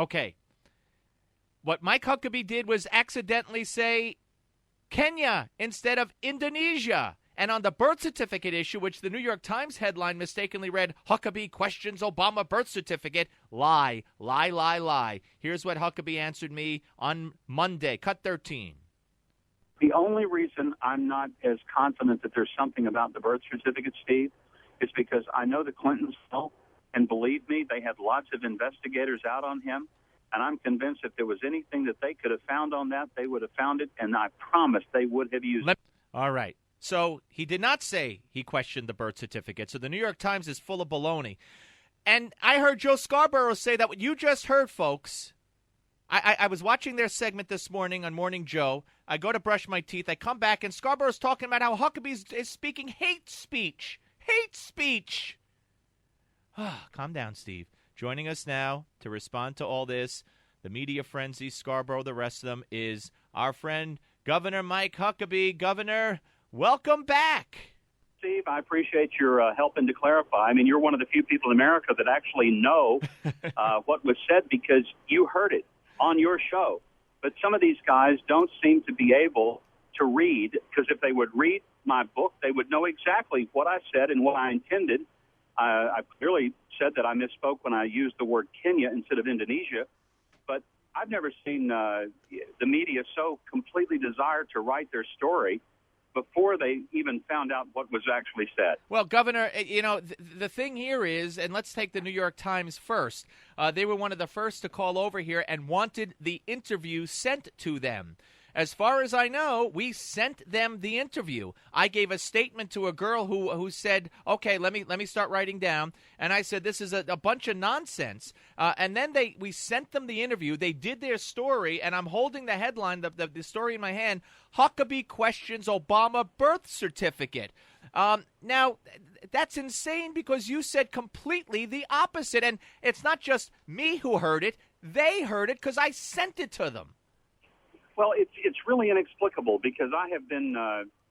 Okay. What Mike Huckabee did was accidentally say Kenya instead of Indonesia. And on the birth certificate issue, which the New York Times headline mistakenly read, Huckabee questions Obama birth certificate. Lie, lie, lie, lie. Here's what Huckabee answered me on Monday. Cut 13. The only reason I'm not as confident that there's something about the birth certificate, Steve, is because I know the Clintons well, and believe me, they had lots of investigators out on him, and I'm convinced if there was anything that they could have found on that, they would have found it, and I promise they would have used it. All right. So he did not say he questioned the birth certificate. So the New York Times is full of baloney. And I heard Joe Scarborough say that what you just heard, folks. I was watching their segment this morning on Morning Joe. I go to brush my teeth. I come back, and Scarborough's talking about how Huckabee is speaking hate speech. Hate speech. Calm down, Steve. Joining us now to respond to all this, the media frenzy, Scarborough, the rest of them, is our friend Governor Mike Huckabee. Governor, welcome back. Steve, I appreciate your helping to clarify. I mean, you're one of the few people in America that actually know what was said because you heard it on your show. But some of these guys don't seem to be able to read, because if they would read my book, they would know exactly what I said and what I intended. I clearly said that I misspoke when I used the word Kenya instead of Indonesia. But I've never seen the media so completely desire to write their story before they even found out what was actually said. Well, Governor, you know, the thing here is, and let's take the New York Times first. They were one of the first to call over here and wanted the interview sent to them. As far as I know, we sent them the interview. I gave a statement to a girl who said, okay, let me start writing down. And I said, this is a bunch of nonsense. And then we sent them the interview. They did their story, and I'm holding the headline, the story in my hand, Huckabee questions Obama birth certificate. Now, that's insane because you said completely the opposite. And it's not just me who heard it. They heard it because I sent it to them. Well, it's really inexplicable because I have been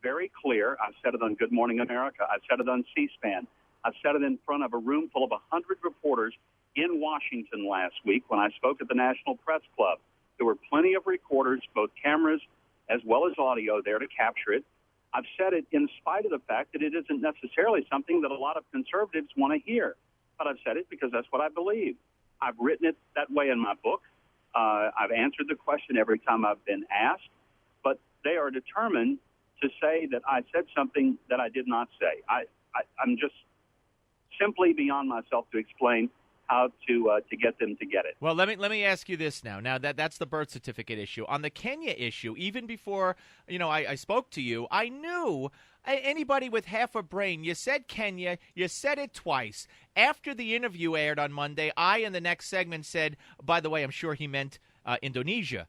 very clear. I've said it on Good Morning America. I've said it on C-SPAN. I've said it in front of a room full of 100 reporters in Washington last week when I spoke at the National Press Club. There were plenty of recorders, both cameras as well as audio there to capture it. I've said it in spite of the fact that it isn't necessarily something that a lot of conservatives want to hear. But I've said it because that's what I believe. I've written it that way in my book. I've answered the question every time I've been asked, but they are determined to say that I said something that I did not say. I'm just simply beyond myself to explain how to get them to get it. Well, let me ask you this now. Now that's the birth certificate issue. On the Kenya issue, even before I spoke to you, I knew. Anybody with half a brain, you said Kenya, you said it twice. After the interview aired on Monday, I, in the next segment, said, by the way, I'm sure he meant Indonesia.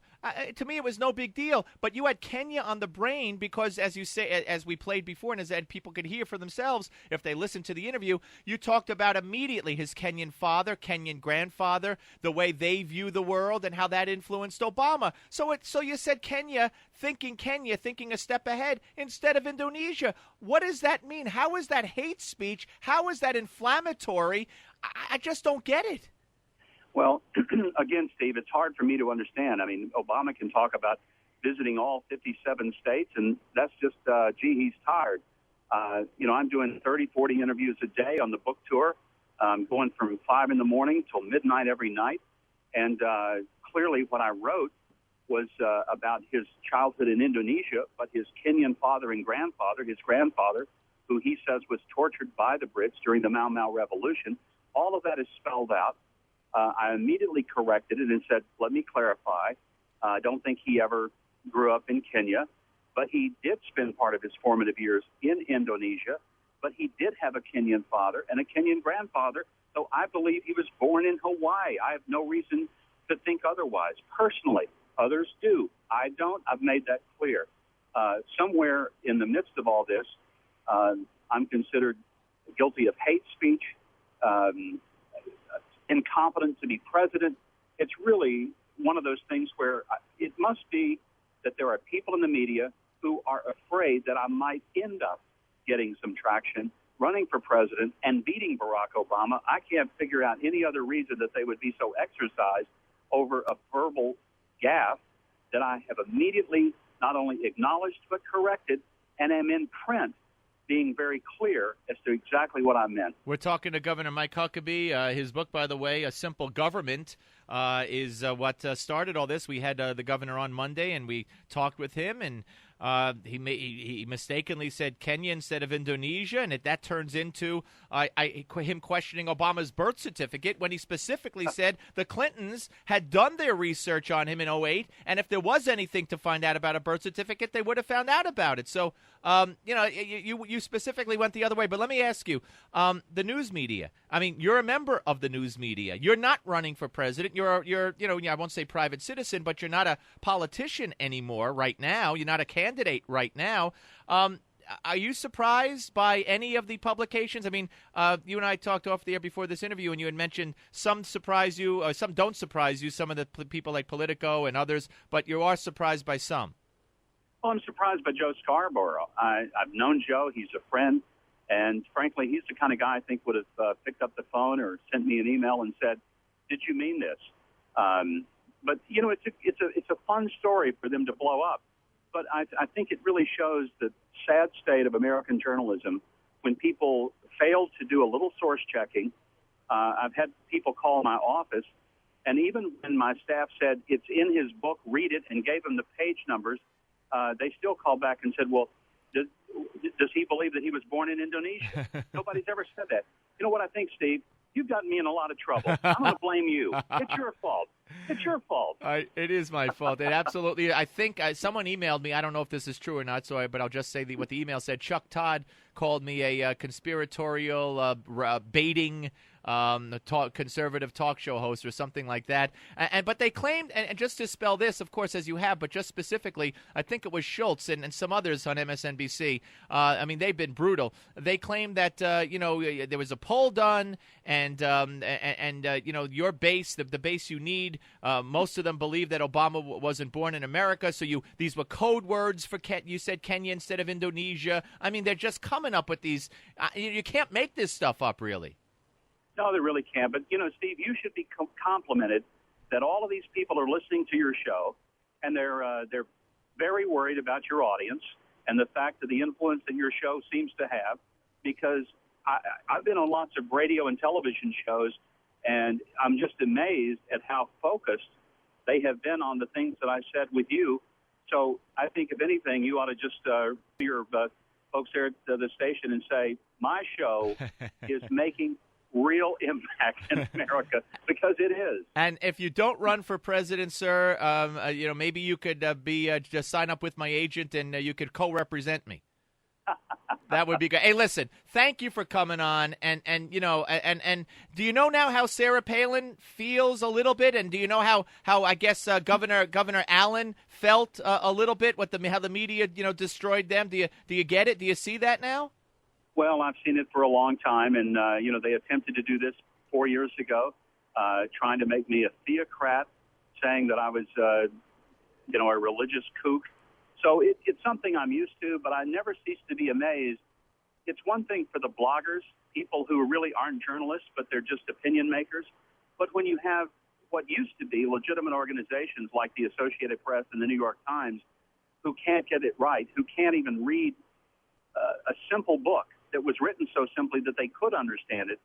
To me, it was no big deal. But you had Kenya on the brain because, as you say, as we played before, and as people could hear for themselves if they listened to the interview, you talked about immediately his Kenyan father, Kenyan grandfather, the way they view the world, and how that influenced Obama. So you said Kenya, thinking a step ahead instead of Indonesia. What does that mean? How is that hate speech? How is that inflammatory? I just don't get it. Well, again, Steve, it's hard for me to understand. I mean, Obama can talk about visiting all 57 states, and that's just, he's tired. I'm doing 30, 40 interviews a day on the book tour, going from 5 in the morning till midnight every night. And clearly what I wrote was about his childhood in Indonesia, but his Kenyan father and grandfather, his grandfather, who he says was tortured by the Brits during the Mau Mau Revolution, all of that is spelled out. I immediately corrected it and said, let me clarify. I don't think he ever grew up in Kenya, but he did spend part of his formative years in Indonesia, but he did have a Kenyan father and a Kenyan grandfather, so I believe he was born in Hawaii. I have no reason to think otherwise. Personally, others do. I don't. I've made that clear. Somewhere in the midst of all this, I'm considered guilty of hate speech, incompetent to be president. It's really one of those things where it must be that there are people in the media who are afraid that I might end up getting some traction, running for president, and beating Barack Obama. I can't figure out any other reason that they would be so exercised over a verbal gaffe that I have immediately not only acknowledged but corrected, and am in print being very clear as to exactly what I meant. We're talking to Governor Mike Huckabee. His book, by the way, A Simple Government, is what started all this. We had the governor on Monday, and we talked with him, and he mistakenly said Kenya instead of Indonesia, and that turns into him questioning Obama's birth certificate when he specifically said the Clintons had done their research on him in '08, and if there was anything to find out about a birth certificate, they would have found out about it. So, you specifically went the other way. But let me ask you, the news media. I mean, you're a member of the news media. You're not running for president. You're I won't say private citizen, but you're not a politician anymore right now. You're not a candidate right now. Are you surprised by any of the publications? I mean, you and I talked off the air before this interview, and you had mentioned some surprise you, or some don't surprise you, some of the people like Politico and others, but you are surprised by some. Well, I'm surprised by Joe Scarborough. I've known Joe. He's a friend. And frankly, he's the kind of guy I think would have picked up the phone or sent me an email and said, "Did you mean this?" But it's a fun story for them to blow up. But I think it really shows the sad state of American journalism when people fail to do a little source checking. I've had people call my office, and even when my staff said it's in his book, read it, and gave them the page numbers, they still called back and said, "Well, does he believe that he was born in Indonesia?" Nobody's ever said that. You know what I think, Steve? You've gotten me in a lot of trouble. I'm going to blame you. It's your fault. It's your fault. It is my fault. It absolutely. I think someone emailed me. I don't know if this is true or not. But I'll just say what the email said. Chuck Todd called me a conspiratorial, baiting conservative talk show host or something like that. But they claimed, and just to spell this, of course, as you have, but just specifically, I think it was Schultz and some others on MSNBC. I mean, they've been brutal. They claimed that there was a poll done, and your base, the base you need. Most of them believe that Obama wasn't born in America, so these were code words for you said Kenya instead of Indonesia. I mean, they're just coming up with these. You can't make this stuff up, really. No, they really can't. But, Steve, you should be complimented that all of these people are listening to your show, and they're very worried about your audience and the fact of the influence that your show seems to have, because I've been on lots of radio and television shows, and I'm just amazed at how focused they have been on the things that I said with you. So I think, if anything, you ought to just your folks there at the station and say, my show is making real impact in America, because it is. And if you don't run for president, sir, maybe you could just sign up with my agent, and you could co-represent me. That would be good. Hey, listen, thank you for coming on, and do you know now how Sarah Palin feels a little bit, and do you know how I guess Governor Allen felt a little bit, how the media destroyed them? Do you get it? Do you see that now? Well, I've seen it for a long time, and, they attempted to do this 4 years ago, trying to make me a theocrat, saying that I was, a religious kook. So it's something I'm used to, but I never cease to be amazed. It's one thing for the bloggers, people who really aren't journalists, but they're just opinion makers. But when you have what used to be legitimate organizations like the Associated Press and the New York Times who can't get it right, who can't even read a simple book that was written so simply that they could understand it,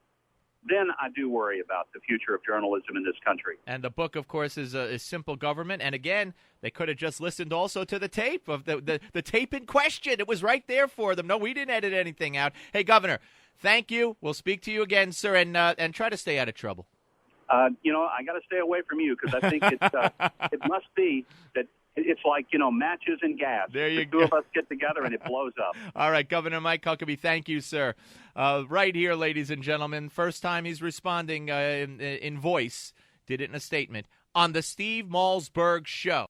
then I do worry about the future of journalism in this country. And the book, of course, is Simple Government. And again, they could have just listened also to the tape of the tape in question. It was right there for them. No, we didn't edit anything out. Hey, Governor, thank you. We'll speak to you again, sir, and try to stay out of trouble. I got to stay away from you, because I think it must be that it's like, matches and gas. There you go. The two of us get together and it blows up. All right, Governor Mike Huckabee, thank you, sir. Right here, ladies and gentlemen, first time he's responding in voice, did it in a statement, on the Steve Malzberg Show.